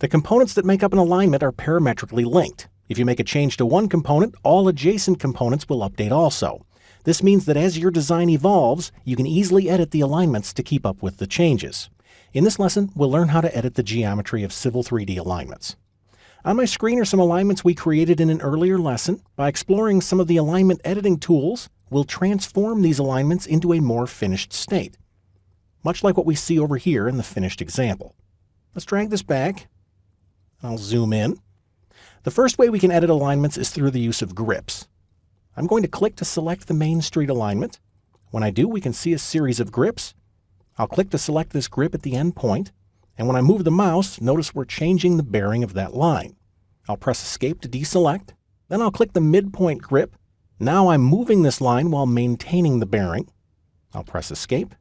The components that make up an alignment are parametrically linked. If you make a change to one component, all adjacent components will update also. This means that as your design evolves, you can easily edit the alignments to keep up with the changes. In this lesson, we'll learn how to edit the geometry of Civil 3D alignments. On my screen are some alignments we created in an earlier lesson. By exploring some of the alignment editing tools, we'll transform these alignments into a more finished state, much like what we see over here in the finished example. Let's drag this back. I'll zoom in. The first way we can edit alignments is through the use of grips. I'm going to click to select the Main Street alignment. When I do, we can see a series of grips. I'll click to select this grip at the end point, and when I move the mouse, notice we're changing the bearing of that line. I'll press Escape to deselect, then I'll click the midpoint grip. Now I'm moving this line while maintaining the bearing. I'll press Escape.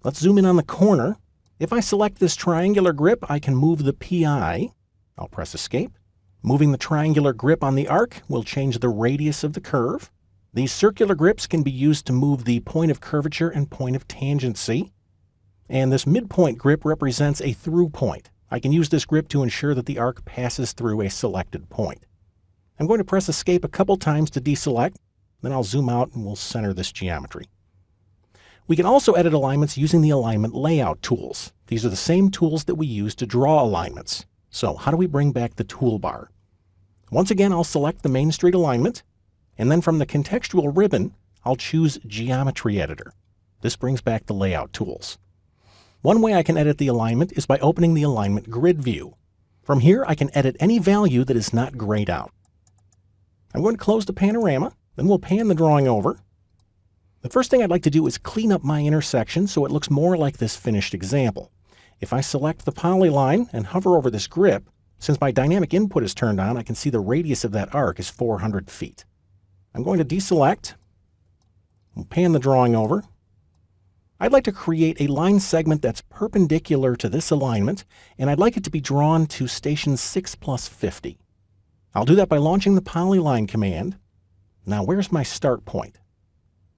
Let's zoom in on the corner. If I select this triangular grip, I can move the PI. I'll press Escape. Moving the triangular grip on the arc will change the radius of the curve. These circular grips can be used to move the point of curvature and point of tangency. And this midpoint grip represents a through point. I can use this grip to ensure that the arc passes through a selected point. I'm going to press Escape a couple times to deselect, then I'll zoom out and we'll center this geometry. We can also edit alignments using the alignment layout tools. These are the same tools that we use to draw alignments. So how do we bring back the toolbar? Once again, I'll select the Main Street alignment, and then from the contextual ribbon, I'll choose Geometry Editor. This brings back the layout tools. One way I can edit the alignment is by opening the alignment grid view. From here, I can edit any value that is not grayed out. I'm going to close the panorama, then we'll pan the drawing over. The first thing I'd like to do is clean up my intersection so it looks more like this finished example. If I select the polyline and hover over this grip, since my dynamic input is turned on, I can see the radius of that arc is 400 feet. I'm going to deselect, and pan the drawing over. I'd like to create a line segment that's perpendicular to this alignment, and I'd like it to be drawn to station 6 plus 50. I'll do that by launching the polyline command. Now where's my start point?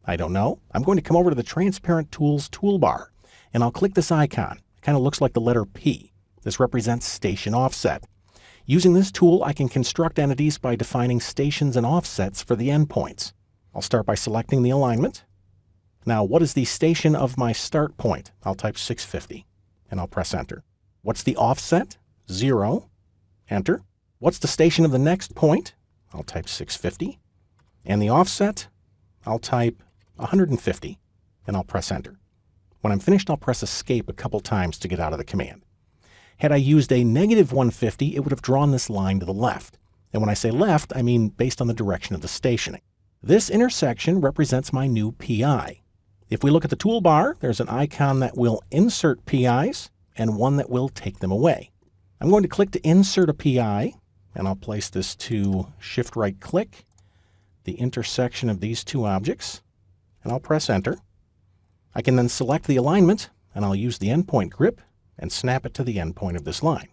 I don't know. I'm going to come over to the Transparent Tools toolbar, and I'll click this icon. Kind of looks like the letter P. This represents station offset. Using this tool, I can construct entities by defining stations and offsets for the endpoints. I'll start by selecting the alignment. Now, what is the station of my start point? I'll type 650, and I'll press Enter. What's the offset? 0. Enter. What's the station of the next point? I'll type 650. And the offset? I'll type 150, and I'll press Enter. When I'm finished, I'll press Escape a couple times to get out of the command. Had I used a negative 150, it would have drawn this line to the left. And when I say left, I mean based on the direction of the stationing. This intersection represents my new PI. If we look at the toolbar, there's an icon that will insert PIs and one that will take them away. I'm going to click to insert a PI, and I'll place this to Shift right click, the intersection of these two objects, and I'll press Enter. I can then select the alignment, and I'll use the endpoint grip and snap it to the endpoint of this line.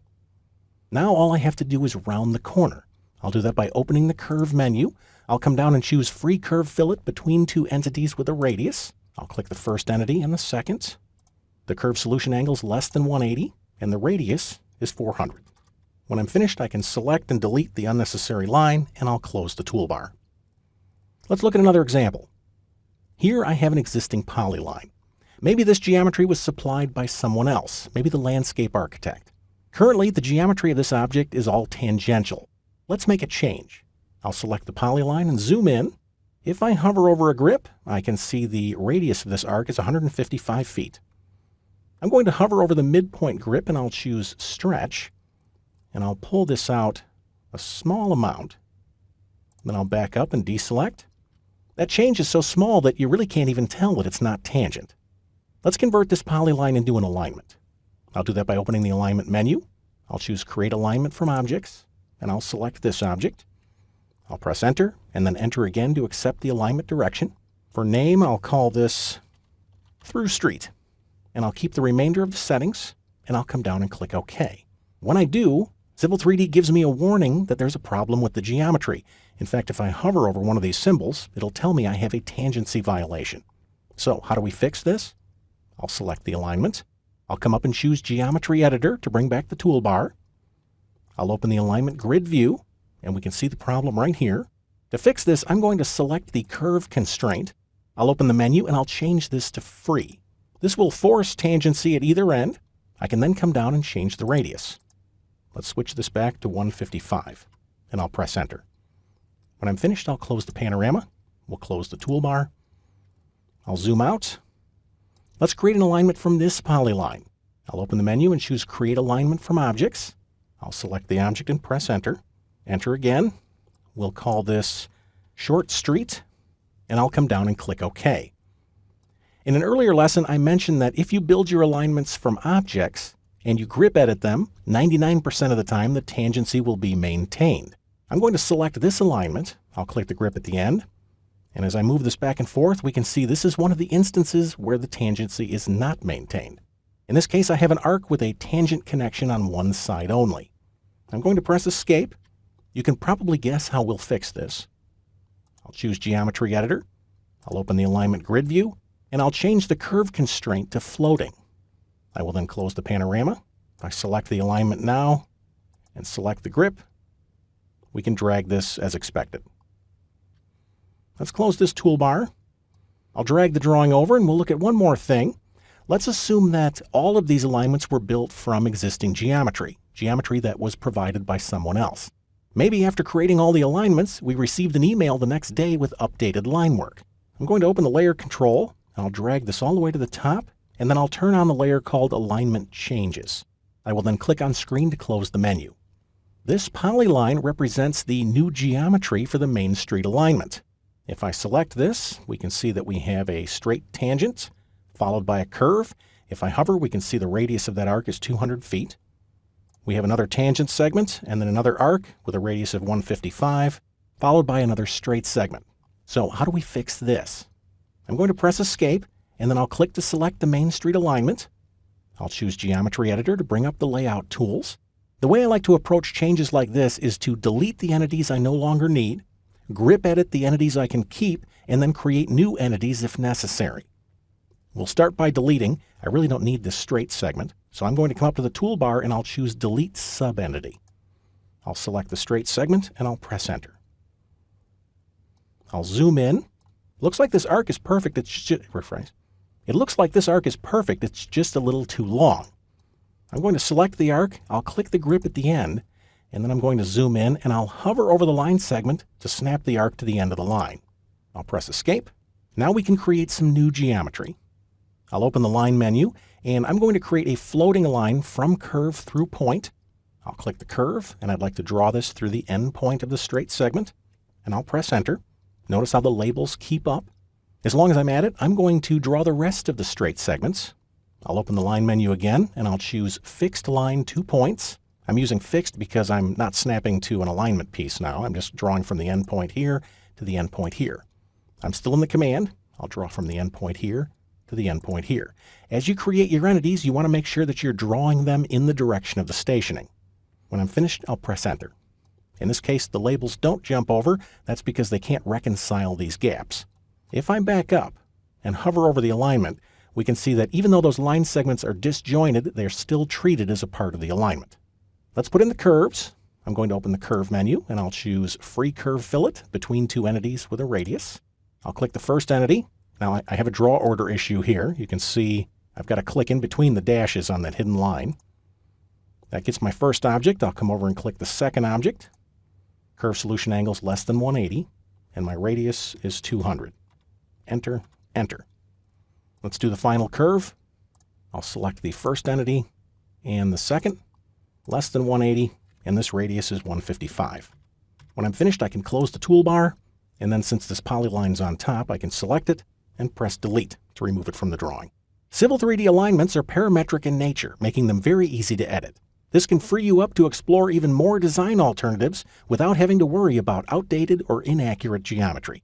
Now all I have to do is round the corner. I'll do that by opening the Curve menu. I'll come down and choose Free Curve Fillet between two entities with a radius. I'll click the first entity and the second. The curve solution angle is less than 180, and the radius is 400. When I'm finished, I can select and delete the unnecessary line, and I'll close the toolbar. Let's look at another example. Here I have an existing polyline. Maybe this geometry was supplied by someone else, maybe the landscape architect. Currently, the geometry of this object is all tangential. Let's make a change. I'll select the polyline and zoom in. If I hover over a grip, I can see the radius of this arc is 155 feet. I'm going to hover over the midpoint grip and I'll choose Stretch, and I'll pull this out a small amount. Then I'll back up and deselect. That change is so small that you really can't even tell that it's not tangent. Let's convert this polyline into an alignment. I'll do that by opening the alignment menu. I'll choose Create Alignment from Objects, and I'll select this object. I'll press Enter, and then Enter again to accept the alignment direction. For name, I'll call this Through Street, and I'll keep the remainder of the settings, and I'll come down and click OK. When I do, Civil 3D gives me a warning that there's a problem with the geometry. In fact, if I hover over one of these symbols, it'll tell me I have a tangency violation. So how do we fix this? I'll select the alignment. I'll come up and choose Geometry Editor to bring back the toolbar. I'll open the alignment grid view, and we can see the problem right here. To fix this, I'm going to select the curve constraint. I'll open the menu and I'll change this to free. This will force tangency at either end. I can then come down and change the radius. Let's switch this back to 155, and I'll press enter. When I'm finished, I'll close the panorama. We'll close the toolbar. I'll zoom out. Let's create an alignment from this polyline. I'll open the menu and choose Create Alignment from Objects. I'll select the object and press enter. Enter again. We'll call this Short Street, and I'll come down and click OK. In an earlier lesson, I mentioned that if you build your alignments from objects and you grip edit them, 99% of the time the tangency will be maintained. I'm going to select this alignment. I'll click the grip at the end. And as I move this back and forth, we can see this is one of the instances where the tangency is not maintained. In this case, I have an arc with a tangent connection on one side only. I'm going to press Escape. You can probably guess how we'll fix this. I'll choose Geometry Editor. I'll open the alignment grid view, and I'll change the curve constraint to floating. I will then close the panorama. If I select the alignment now and select the grip, we can drag this as expected. Let's close this toolbar. I'll drag the drawing over and we'll look at one more thing. Let's assume that all of these alignments were built from existing geometry that was provided by someone else. Maybe after creating all the alignments, we received an email the next day with updated line work. I'm going to open the layer control, and I'll drag this all the way to the top, and then I'll turn on the layer called Alignment Changes. I will then click on Screen to close the menu. This polyline represents the new geometry for the Main Street alignment. If I select this, we can see that we have a straight tangent followed by a curve. If I hover, we can see the radius of that arc is 200 feet. We have another tangent segment and then another arc with a radius of 155, followed by another straight segment. So how do we fix this? I'm going to press Escape, and then I'll click to select the Main Street alignment. I'll choose Geometry Editor to bring up the layout tools. The way I like to approach changes like this is to delete the entities I no longer need, grip edit the entities I can keep, and then create new entities if necessary. We'll start by deleting. I really don't need this straight segment, so I'm going to come up to the toolbar and I'll choose Delete Sub-Entity. I'll select the straight segment and I'll press Enter. I'll zoom in. Looks like this arc is perfect. It looks like this arc is perfect. It's just a little too long. I'm going to select the arc. I'll click the grip at the end, and then I'm going to zoom in and I'll hover over the line segment to snap the arc to the end of the line. I'll press Escape. Now we can create some new geometry. I'll open the line menu, and I'm going to create a floating line from curve through point. I'll click the curve, and I'd like to draw this through the end point of the straight segment, and I'll press Enter. Notice how the labels keep up. As long as I'm at it, I'm going to draw the rest of the straight segments. I'll open the line menu again, and I'll choose Fixed Line 2 points. I'm using fixed because I'm not snapping to an alignment piece now. I'm just drawing from the end point here to the end point here. I'm still in the command. I'll draw from the end point here to the end point here. As you create your entities, you want to make sure that you're drawing them in the direction of the stationing. When I'm finished, I'll press Enter. In this case, the labels don't jump over. That's because they can't reconcile these gaps. If I back up and hover over the alignment, we can see that even though those line segments are disjointed, they're still treated as a part of the alignment. Let's put in the curves. I'm going to open the curve menu, and I'll choose Free Curve Fillet between two entities with a radius. I'll click the first entity. Now I have a draw order issue here. You can see I've got to click in between the dashes on that hidden line. That gets my first object. I'll come over and click the second object. Curve solution angle is less than 180, and my radius is 200. Enter, Enter. Let's do the final curve. I'll select the first entity and the second, less than 180, and this radius is 155. When I'm finished, I can close the toolbar, and then since this polyline's on top, I can select it and press Delete to remove it from the drawing. Civil 3D alignments are parametric in nature, making them very easy to edit. This can free you up to explore even more design alternatives without having to worry about outdated or inaccurate geometry.